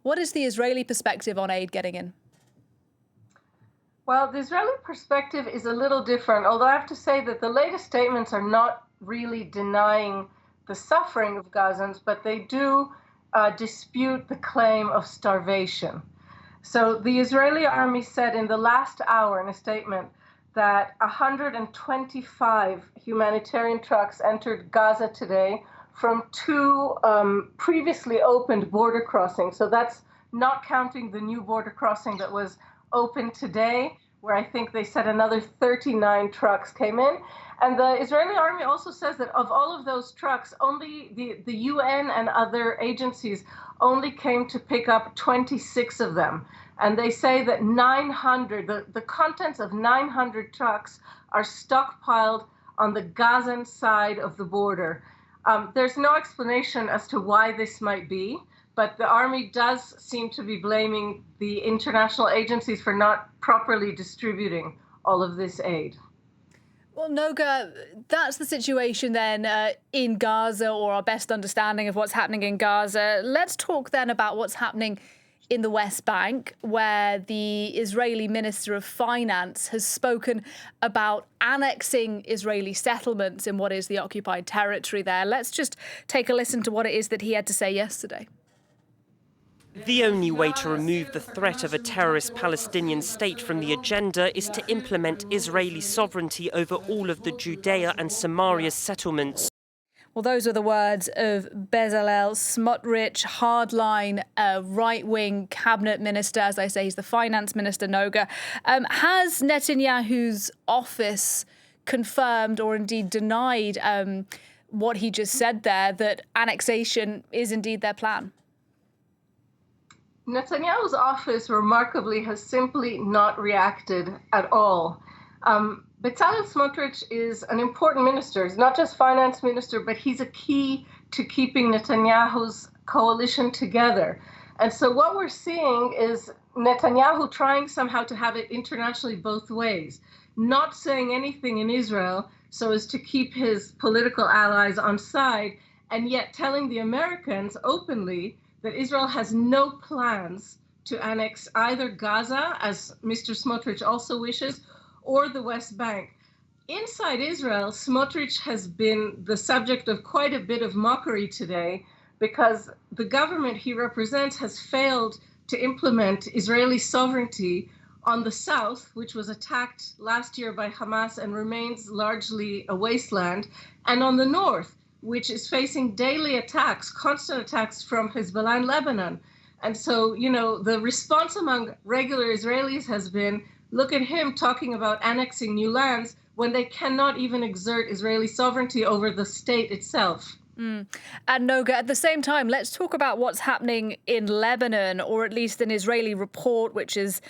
What is the Israeli perspective on aid getting in? Well, the Israeli perspective is a little different, although I have to say that the latest statements are not really denying the suffering of Gazans, but they do dispute the claim of starvation. So the Israeli army said in the last hour in a statement that 125 humanitarian trucks entered Gaza today from two previously opened border crossings. So that's not counting the new border crossing that was open today, where I think they said another 39 trucks came in. And the Israeli army also says that of all of those trucks, only the UN and other agencies only came to pick up 26 of them. And they say that 900, the contents of 900 trucks are stockpiled on the Gazan side of the border. There's no explanation as to why this might be, but the army does seem to be blaming the international agencies for not properly distributing all of this aid. Well, Noga, that's the situation then in Gaza, or our best understanding of what's happening in Gaza. Let's talk then about what's happening in the West Bank, where the Israeli Minister of Finance has spoken about annexing Israeli settlements in what is the occupied territory there. Let's just take a listen to what it is that he had to say yesterday. The only way to remove the threat of a terrorist Palestinian state from the agenda is to implement Israeli sovereignty over all of the Judea and Samaria settlements. Well, those are the words of Bezalel Smotrich, hardline right-wing cabinet minister. As I say, he's the finance minister, Noga. Has Netanyahu's office confirmed or indeed denied what he just said there, that annexation is indeed their plan? Netanyahu's office, remarkably, has simply not reacted at all. Bezalel Smotrich is an important minister. He's not just finance minister, but he's a key to keeping Netanyahu's coalition together. And so what we're seeing is Netanyahu trying somehow to have it internationally both ways, not saying anything in Israel so as to keep his political allies on side, and yet telling the Americans openly that Israel has no plans to annex either Gaza, as Mr. Smotrich also wishes, or the West Bank. Inside Israel, Smotrich has been the subject of quite a bit of mockery today because the government he represents has failed to implement Israeli sovereignty on the south, which was attacked last year by Hamas and remains largely a wasteland, and on the north, which is facing daily attacks, constant attacks from Hezbollah in Lebanon. And so, you know, the response among regular Israelis has been, look at him talking about annexing new lands when they cannot even exert Israeli sovereignty over the state itself. And Noga, at the same time, let's talk about what's happening in Lebanon, or at least an Israeli report which has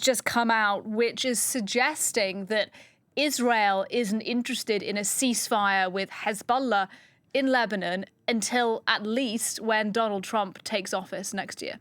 just come out, which is suggesting that Israel isn't interested in a ceasefire with Hezbollah in Lebanon until at least when Donald Trump takes office next year.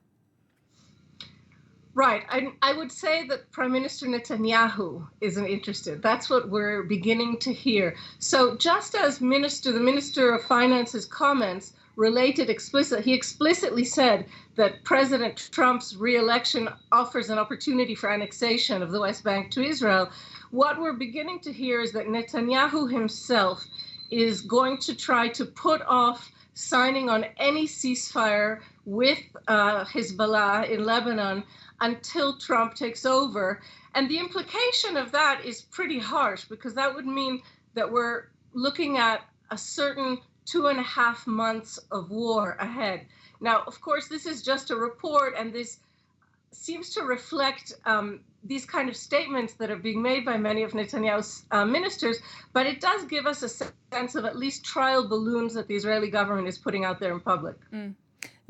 Right. I would say that Prime Minister Netanyahu isn't interested. That's what we're beginning to hear. So just as the Minister of Finance's comments related he explicitly said that President Trump's re-election offers an opportunity for annexation of the West Bank to Israel, what we're beginning to hear is that Netanyahu himself is going to try to put off signing on any ceasefire with Hezbollah in Lebanon until Trump takes over. And the implication of that is pretty harsh, because that would mean that we're looking at a certain 2.5 months of war ahead. Now, of course, this is just a report, and this seems to reflect these kind of statements that are being made by many of Netanyahu's ministers, but it does give us a sense of at least trial balloons that the Israeli government is putting out there in public.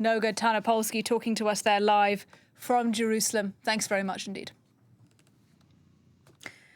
Noga Tarnopolsky talking to us there live from Jerusalem. Thanks very much indeed.